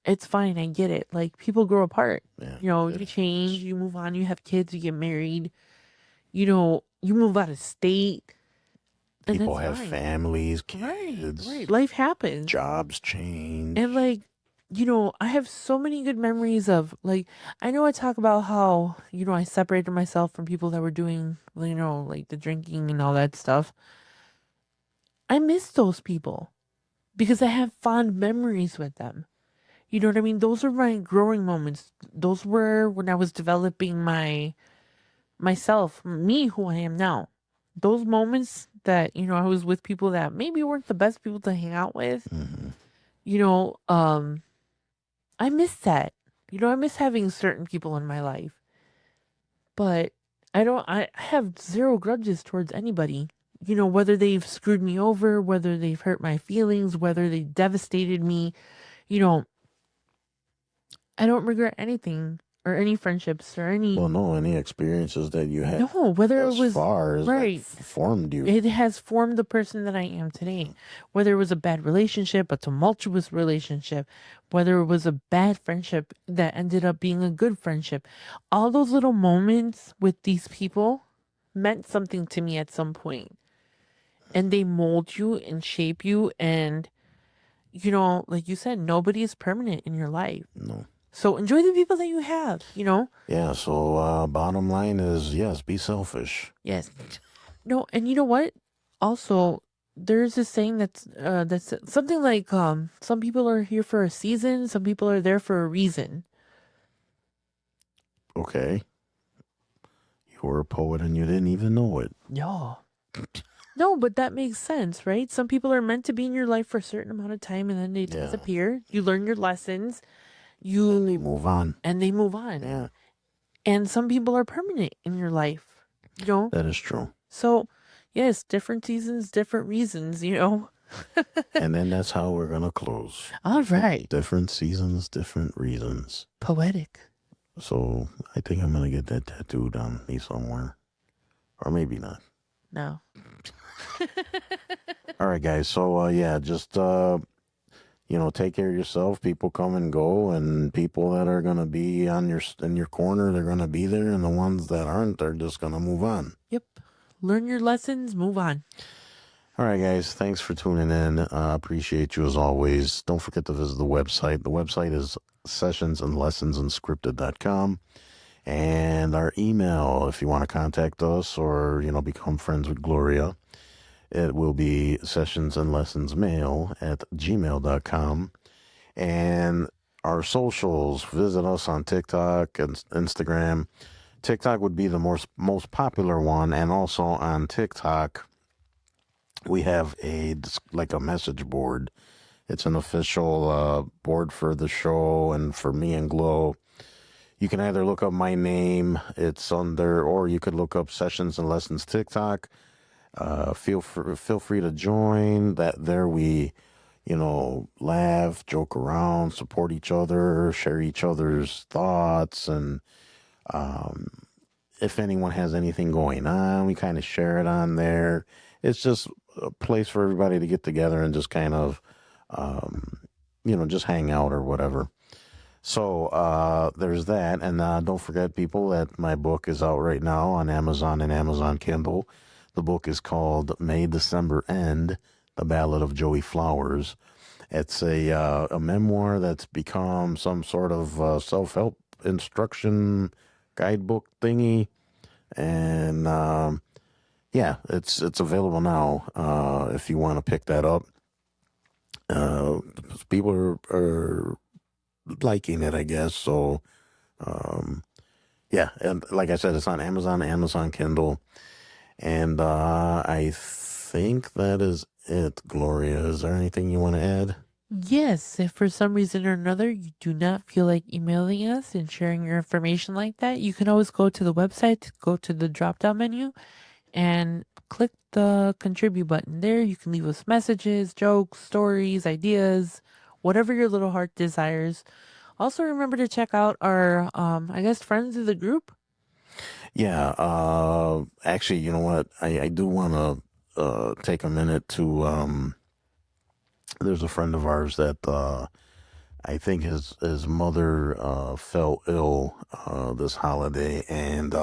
It's fine. I get it. Like, people grow apart. Yeah, You change, you move on, you have kids, you get married, you move out of state. And people that's have fine. families, kids. Right. Life happens. Jobs change. And like, I have so many good memories of like, I know I talk about how, I separated myself from people that were doing, like the drinking and all that stuff. I miss those people because I have fond memories with them. You know what I mean? Those are my growing moments. Those were when I was developing myself, me, who I am now. Those moments that, I was with people that maybe weren't the best people to hang out with. I miss that. I miss having certain people in my life. But I have zero grudges towards anybody. Whether they've screwed me over, whether they've hurt my feelings, whether they devastated me, I don't regret anything. or any friendships or any. Well, no, any experiences that you had No, whether it as was far as right. that formed you. It has formed the person that I am today. Whether it was a bad relationship, a tumultuous relationship, whether it was a bad friendship that ended up being a good friendship, all those little moments with these people meant something to me at some point. And they mold you and shape you. And, you know, like you said, nobody is permanent in your life. No. So enjoy the people that you have, you know? Yeah, so bottom line is, yes, be selfish. Yes. No, and you know what? Also, there's this saying that's something like some people are here for a season, some people are there for a reason. Okay. You were a poet and you didn't even know it. No. No, but that makes sense, right? Some people are meant to be in your life for a certain amount of time and then they Yeah. disappear. You learn your lessons, They you move on. and they move on. Yeah, And some people are permanent in your life, you know? that is true. So, yes, different seasons, different reasons, you know? And then that's how we're going to close. All right. Different seasons, different reasons. Poetic. So I think I'm going to get that tattooed on me somewhere. Or maybe not. No. All right, guys. So, yeah, just, you know, take care of yourself. People come and go, and people that are going to be in your corner, they're going to be there. And the ones that aren't, they're just going to move on. Yep. Learn your lessons, move on. All right, guys. Thanks for tuning in. Appreciate you as always. Don't forget to visit the website. The website is sessionsandlessonsunscripted.com. And our email, if you want to contact us or, you know, become friends with Gloria, it will be sessionsandlessonsmail@gmail.com. And our socials, visit us on TikTok and Instagram. TikTok would be the most popular one. And also on TikTok, we have like a message board. It's an official board for the show and for me and Glow. You can either look up my name, it's under, or you could look up Sessions and Lessons TikTok. Feel free to join. There we, you know, laugh, joke around, support each other, share each other's thoughts, and if anyone has anything going on, we kind of share it on there. It's just a place for everybody to get together and just kind of, you know, just hang out or whatever. So there's that. And don't forget, people, that my book is out right now on Amazon and Amazon Kindle. The book is called May December End, The Ballad of Joey Flowers. It's a memoir that's become some sort of self-help instruction guidebook thingy. And yeah, it's available now if you want to pick that up. People are liking it, I guess. So, yeah. And like I said, it's on Amazon, Amazon Kindle. And I think that is it, Gloria. Is there anything you want to add? Yes, if for some reason or another you do not feel like emailing us and sharing your information like that, you can always go to the website, go to the drop down menu, and click the contribute button. There you can leave us messages, jokes, stories, ideas, whatever your little heart desires. Also, remember to check out our, I guess, friends of the group. Yeah. Actually, you know what? I do want to take a minute to. There's a friend of ours that I think his mother fell ill this holiday, and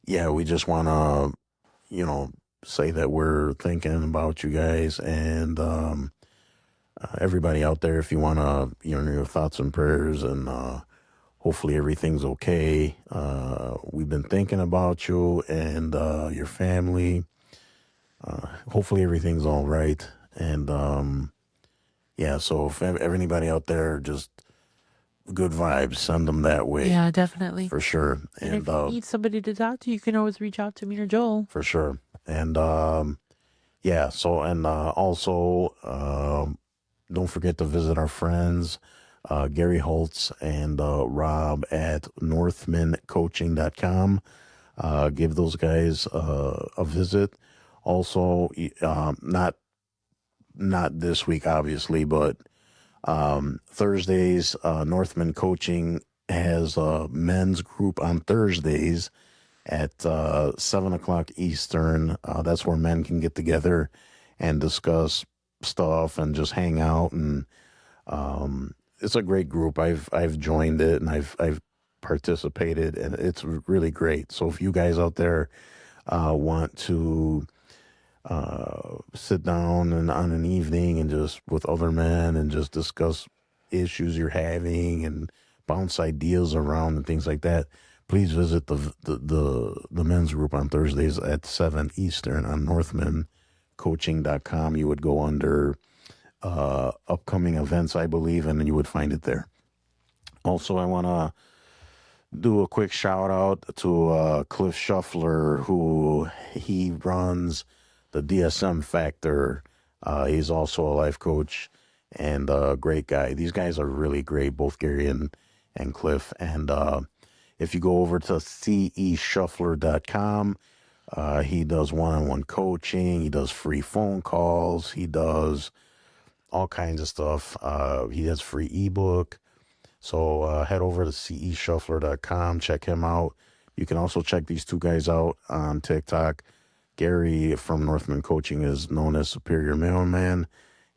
yeah, we just want to, you know, say that we're thinking about you guys and everybody out there. If you want to, you know, your thoughts and prayers, and hopefully everything's okay. We've been thinking about you and your family. Hopefully everything's all right. And yeah, so if anybody out there, just good vibes, send them that way. Yeah, definitely. For sure. And if you need somebody to talk to, you can always reach out to me or Joel. For sure. And yeah, so, and also don't forget to visit our friends Gary Holtz and Rob at northmancoaching.com. Give those guys a visit. Also, not this week, obviously, but Thursdays, Northman Coaching has a men's group on Thursdays at 7 o'clock Eastern. That's where men can get together and discuss stuff and just hang out. And it's a great group. I've joined it and I've participated, and it's really great. So if you guys out there want to sit down and on an evening and just with other men and just discuss issues you're having and bounce ideas around and things like that, please visit the men's group on Thursdays at 7 Eastern on northmancoaching.com. You would go under upcoming events, I believe, and you would find it there. Also, I want to do a quick shout out to Cliff Shuffler, who he runs the DSM Factor. He's also a life coach and a great guy. These guys are really great, both Gary and Cliff. And if you go over to ceshuffler.com, he does one-on-one coaching. He does free phone calls. He does all kinds of stuff. He has free ebook. So head over to ceshuffler.com, check him out. You can also check these two guys out on TikTok. Gary from Northman Coaching is known as Superior Mailman.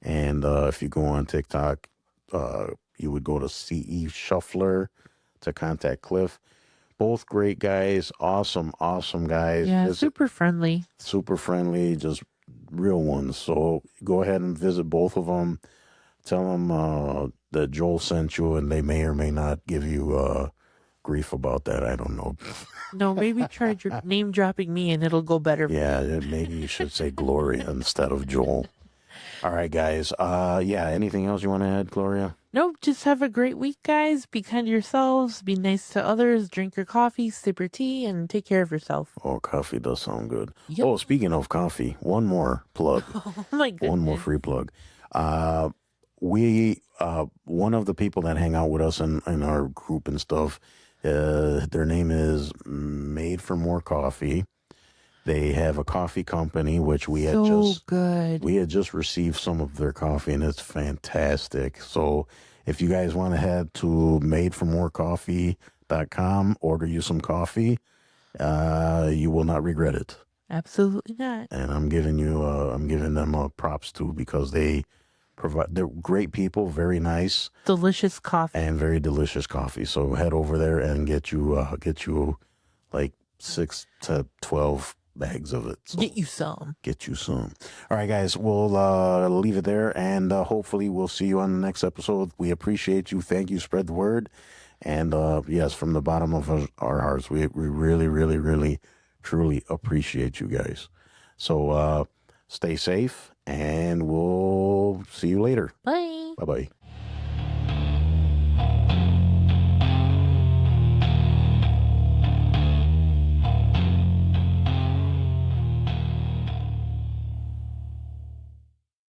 And if you go on TikTok, you would go to CE Shuffler to contact Cliff. Both great guys, awesome guys. Yeah, super friendly. Super friendly, just real ones. So go ahead and visit both of them. Tell them that Joel sent you, and they may or may not give you grief about that. I don't know. No, maybe try name dropping me and it'll go better. Yeah, maybe you should say Gloria instead of Joel. All right, guys. Yeah, anything else you want to add, Gloria? Nope, just have a great week, guys. Be kind to yourselves, be nice to others, drink your coffee, sip your tea, and take care of yourself. Oh, coffee does sound good. Yep. Oh, speaking of coffee, one more plug. Oh my goodness. One more free plug. We one of the people that hang out with us in our group and stuff, their name is Made for More Coffee. They have a coffee company, which we had just received some of their coffee, and it's fantastic. So if you guys want to head to madeformorecoffee.com, order you some coffee, you will not regret it. Absolutely not. And I'm giving them props too, because they're great people, very nice, Delicious coffee. and very delicious coffee. So head over there and get you like 6 to 12 bags of it. So Get you some. get you some. All right, guys, we'll leave it there, and hopefully we'll see you on the next episode. We appreciate you. Thank you. Spread the word. And yes, from the bottom of our hearts, we really, really, really, truly appreciate you guys. So stay safe, and we'll see you later. Bye. Bye-bye.